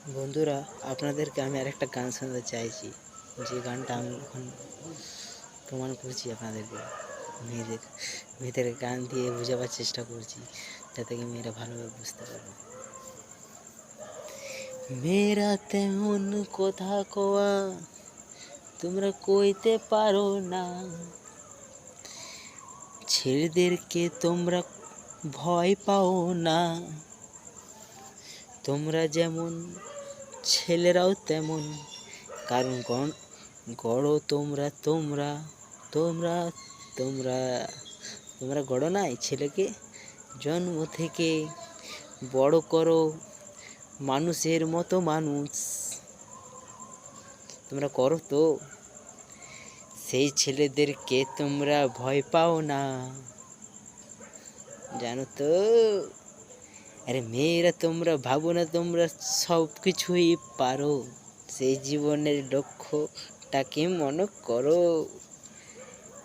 বন্ধুরা, আপনাদেরকে আমি আরেকটা গান শোনাতে চাইছি, যে গানটা আমি এখন প্রমাণ করছি আপনাদেরকে। মেয়েদের মেয়েদের গান দিয়ে বোঝাবার চেষ্টা করছি, যাতে কি মেয়েরা ভালোভাবে বুঝতে পারে। মেয়েরা তেমন কথা কওয়া তোমরা কইতে পারো না, ছেলেদেরকে তোমরা ভয় পাও না। তোমরা যেমন ছেলেরাও তেমন, কারণ গড়ো তোমরা তোমরা তোমরা তোমরা তোমরা গড়ো নাই ছেলেকে, জন্ম থেকে বড় করো মানুষের মতো মানুষ। তোমরা করো তো, সেই ছেলেদেরকে তোমরা ভয় পাও না, জানো তো। আরে মেয়েরা, তোমরা ভাবো না তোমরা সব কিছুই পারো, সেই জীবনের লক্ষ্যটাকে মনে করো।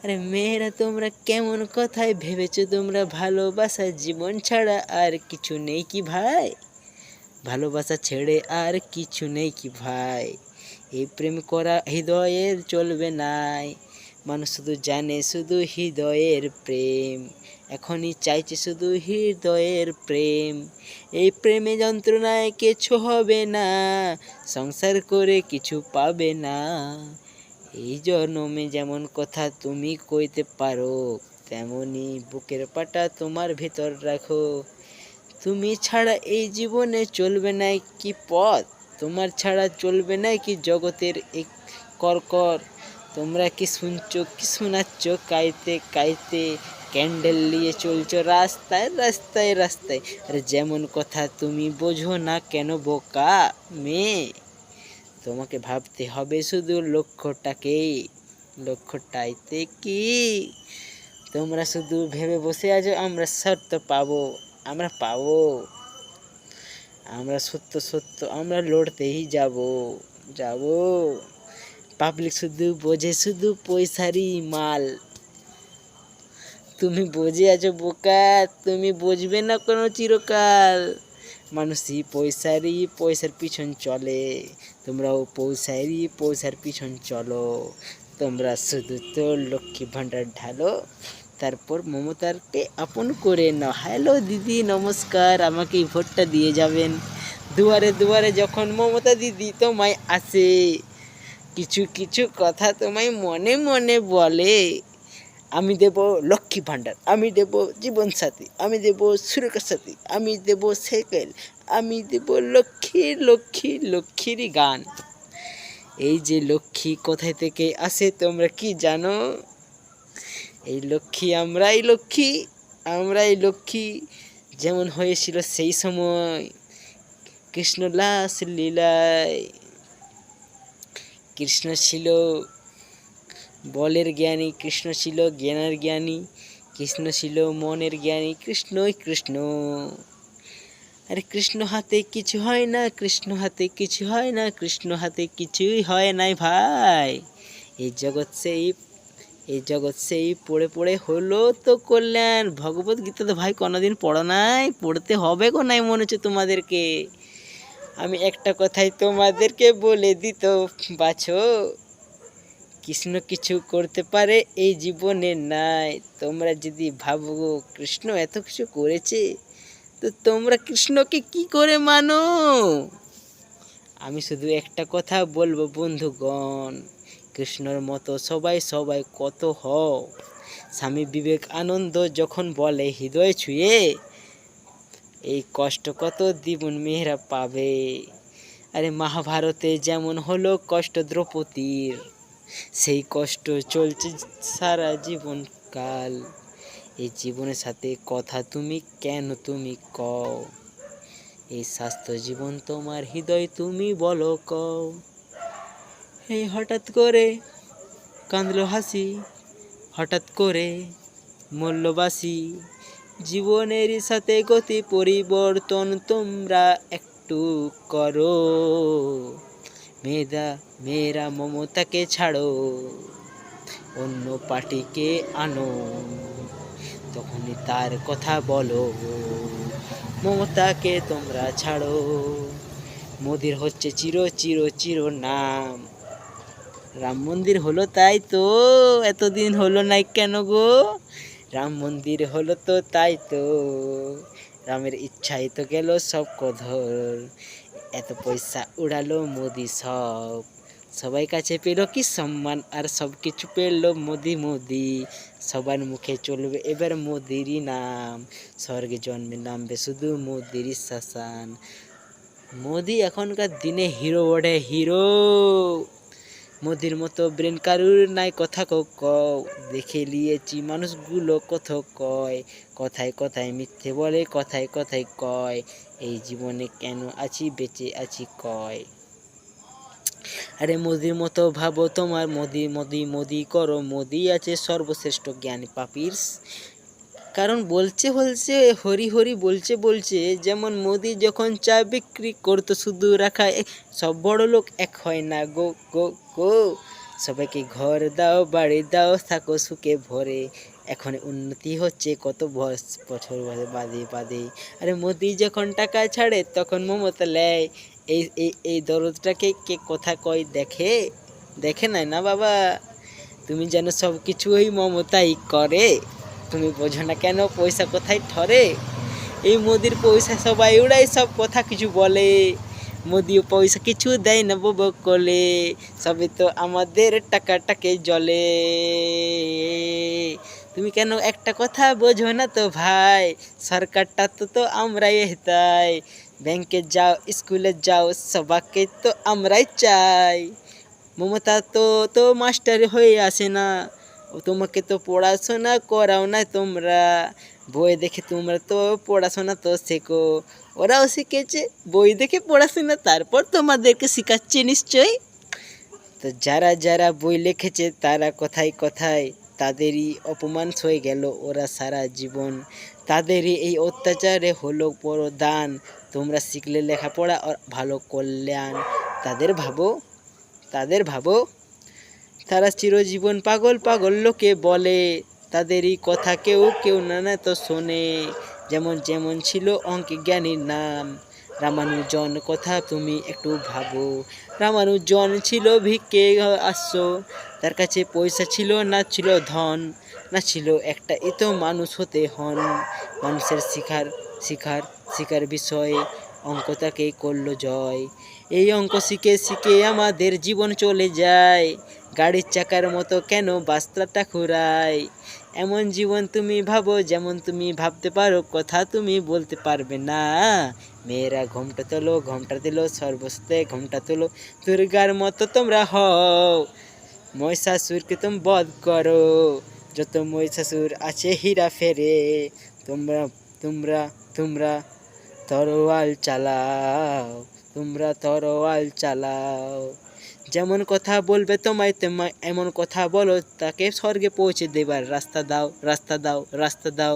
আরে মেয়েরা, তোমরা কেমন কথায় ভেবেছো তোমরা ভালোবাসা জীবন ছাড়া আর কিছু নেই কি ভাই? ভালোবাসা ছেড়ে আর কিছু নেই কি ভাই? এই প্রেম করা হৃদয়ের চলবে নাই, মানুষ শুধু জানে শুধু হৃদয়ের প্রেম, এখনই চাইছে শুধু হৃদয়ের প্রেম। এই প্রেমে যন্ত্রণায় কিছু হবে না, সংসার করে কিছু পাবে না। এই জন্মে যেমন কথা তুমি কইতে পারো, তেমনি বুকের পাটা তোমার ভেতর রাখো। তুমি ছাড়া এই জীবনে চলবে না কি পথ, তোমার ছাড়া চলবে না কি জগতের এক করকর। তোমরা কি শুনছো কি শোনাচ্ছ, কাইতে কাইতে ক্যান্ডেল নিয়ে চলছো রাস্তায় রাস্তায় রাস্তায়। আরে যেমন কথা তুমি বোঝো না কেন বোকা মেয়ে? তোমাকে ভাবতে হবে শুধু লক্ষ্যটাকেই, লক্ষ্যটাইতে কি তোমরা শুধু ভেবে বসে আছো আমরা সত্য পাবো, আমরা পাবো, আমরা সত্য সত্য আমরা লড়তেই যাব যাব। পাবলিক শুধু বোঝে শুধু পয়সারই মাল, তুমি বুঝে আছো বোকা, তুমি বুঝবে না কোনো চিরকাল। মানুষই পয়সার পিছন চলে, তোমরাও পয়সার পিছন চলো। তোমরা শুধু তো লক্ষ্মী ভাণ্ডার ঢালো, তারপর মমতারকে আপন করে নাও। হ্যালো দিদি, নমস্কার, আমাকে এই ভোটটা দিয়ে যাবেন। দুয়ারে দুয়ারে যখন মমতা দিদি তোমায় আসে, কিছু কিছু কথা তোমায় মনে মনে বলে। আমি দেব লক্ষ্মী ভাণ্ডার, আমি দেব জীবন সাথী, আমি দেব সুরক্ষা সাথী, আমি দেব সাইকেল, আমি দেব লক্ষ্মী লক্ষ্মী লক্ষ্মীরই গান। এই যে লক্ষ্মী কোথায় থেকে আসে তোমরা কি জানো? এই লক্ষ্মী আমরাই লক্ষ্মী, আমরাই লক্ষ্মী। যেমন হয়েছিল সেই সময় কৃষ্ণ লাস লীলায়। কৃষ্ণ ছিল বলের জ্ঞানী, কৃষ্ণ ছিল জ্ঞানের জ্ঞানী, কৃষ্ণ ছিল মনের জ্ঞানী, কৃষ্ণই কৃষ্ণ। আরে কৃষ্ণ হাতে কিছু হয় না, কৃষ্ণ হাতে কিছু হয় না, কৃষ্ণ হাতে কিছুই হয় নাই ভাই। এই জগৎ সেই পড়ে পড়ে হলো তো কল্যাণ। ভগবত গীতা তো ভাই কোনোদিন পড়ো নাই, পড়তে হবে গো নাই মনে হচ্ছে তোমাদেরকে। আমি একটা কথাই তোমাদেরকে বলে দিত বাছো, কৃষ্ণ কিছু করতে পারে এই জীবনে নাই। তোমরা যদি ভাবো কৃষ্ণ এত কিছু করেছে, তো তোমরা কৃষ্ণকে কি করে মানো? আমি শুধু একটা কথা বলবো বন্ধুগণ, কৃষ্ণর মতো সবাই সবাই কত হও। স্বামী বিবেকানন্দ যখন বলে হৃদয় ছুঁয়ে, এই কষ্ট কত দ্বিগুণ মেয়েরা পাবে। আরে মহাভারতে যেমন হলো কষ্ট দ্রৌপদীর, সেই কষ্ট চলছে সারা জীবনকাল। এই জীবনের সাথে কথা তুমি কেন তুমি কও, এই স্বাস্থ্য জীবন তোমার হৃদয় তুমি বলো কও। এই হঠাৎ করে কাঁদলো হাসি, হঠাৎ করে মূল্যবাসী, জীবনের সাথে গতি পরিবর্তন তোমরা একটু করো। মেয়েরা মমতাকে ছাড়ো, অন্য পার্টিকে আনো, তখনই তার কথা বলো। মমতাকে তোমরা ছাড়ো, মোদির হচ্ছে চির চির চির নাম। রাম মন্দির হলো তাই তো, এতদিন হলো নাই কেন গো? রাম মন্দির হলো তো তাই তো, রামের ইচ্ছাই তো গেল সব কধর। এত পয়সা উড়ালো মোদি সব, সবাই কাছে পেল কি সম্মান, আর সব কিছু পেল মোদি মোদি। সবার মুখে চলবে এবার মোদিরই নাম, স্বর্গে জন্মে নামবে শুধু মোদিরই শাসান। মোদি এখনকার দিনে হিরো ওঠে হিরো, মোদির মতো ব্রেন কারুর নাই কথা কও। দেখে লিয়েছি মানুষগুলো কত কয়, কথায় কথায় মিথ্যে বলে কথায় কথায় কয়, এই জীবনে কেন আছি বেঁচে আছি কয়। আরে মোদির মতো ভাবো তোমার, মোদি মোদি মোদি করো, মোদি আছে সর্বশ্রেষ্ঠ জ্ঞানী পাপির। কারণ বলছে হরি হরি বলছে যেমন মোদি যখন চা বিক্রি করতো শুধু রাখা, সব বড় লোক এক হয় না গো গো গো। সবাইকে ঘর দাও বাড়ি দাও থাকো সুখে ভরে, এখন উন্নতি হচ্ছে কত বছর বাদে বাদে। আরে মোদি যখন টাকা ছাড়ে তখন মমতা লেয়, এই এই এই দরদটাকে কে কথা কয় দেখে, দেখে নাই না বাবা। তুমি যেন সব কিছু ওই মমতাই করে, তুমি বোঝো না কেন পয়সা কোথায় ঠরে। এই মোদির পয়সা সবাই উড়াই সব কথা কিছু বলে, মোদিও পয়সা কিছু দেয় না বকলে, সবই তো আমাদের টাকাটাকে জলে। তুমি কেন একটা কথা বোঝো না তো ভাই, সরকারটা তো আমরাই হেতাই। ব্যাংকে যাও স্কুলে যাও সবাইকে তো আমরাই চাই। মমতা তো মাস্টার হয়ে আসে না, তোমাকে তো পড়াশোনা করাও না তোমরা, বই দেখে তোমরা তো পড়াশোনা তো শেখো। ওরাও শিখেছে বই দেখে পড়াশোনা, তারপর তোমাদেরকে শেখাচ্ছে নিশ্চয়ই। তো যারা যারা বই লিখেছে তারা কথায় কথায় তাদেরই অপমান হয়ে গেল ওরা সারা জীবন, তাদেরই এই অত্যাচারে হলো বড় দান। তোমরা শিখলে লেখাপড়া আর ভালো কল্যাণ, তাদের ভাবো তাদের ভাবো। তারা চিরজীবন পাগল পাগল লোকে বলে, তাদেরই কথা কেউ কেউ না তো শোনে। যেমন যেমন ছিল অঙ্কে জ্ঞানীর নাম রামানুজন, কথা তুমি একটু ভাবো। রামানুজন ছিল ভিক্ষে আসছ, তার কাছে পয়সা ছিল না ছিল ধন, না ছিল একটা এত মানুষ হতে হন। মানুষের শিখার বিষয়ে অঙ্ক তাকে করলো জয়। এই অঙ্ক শিখে শিখে আমাদের জীবন চলে যায়, গাড়ির চাকার মতো কেন বাস্তাটা ঘুরায়। এমন জীবন তুমি ভাবো যেমন তুমি ভাবতে পারো, কথা তুমি বলতে পারবে না। মেয়েরা ঘোমটা তোলো ঘোমটা দিল সর্বস্তে ঘোমটা তোলো, দুর্গার মতো তোমরা হও, মহিষাসুরকে তুমি বধ করো। যত মহিষাসুর আছে হীরা ফেরে, তোমরা তোমরা তোমরা তরোয়াল চালাও, তোমরা তরোয়াল চালাও। যেমন কথা বলবে তোমায় তোমায় এমন কথা বলো, তাকে স্বর্গে পৌঁছে দেবার রাস্তা দাও রাস্তা দাও রাস্তা দাও।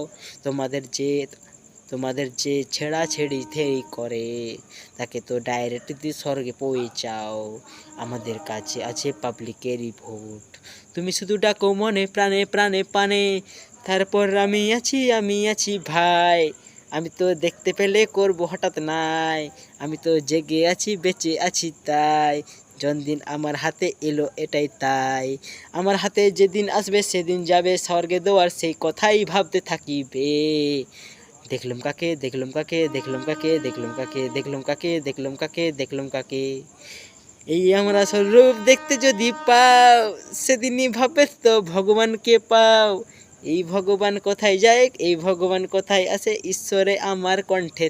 তোমাদের যে ছেড়াছেড়ি থেরি করে, তাকে তো ডাইরেক্ট দিয়ে স্বর্গে পৌঁছাও। আমাদের কাছে আছে পাবলিকেরই ভোট, তুমি শুধু ডাকো মনে প্রাণে প্রাণে পানে, তারপর আমি আছি ভাই। আমি তো দেখতে পেলে করবো হঠাৎ নাই, আমি তো জেগে আছি বেঁচে আছি তাই। জন্মদিন আমার হাতে এলো এটাই তাই, আমার হাতে যেদিন আসবে সেদিন যাবে স্বর্গে দেওয়ার সেই কথাই ভাবতে থাকিবে। দেখলাম কাকে দেখলাম কাকে দেখলাম কাকে দেখলাম কাকে দেখলাম কাকে দেখলাম কাকে দেখলাম কাকে। এই আমরা স্বরূপ দেখতে যদি পাও, সেদিনই ভাবে তো ভগবানকে পাও। এই ভগবান কোথায় যায় এই ভগবান কোথায় আসে, ঈশ্বরে আমার কণ্ঠে।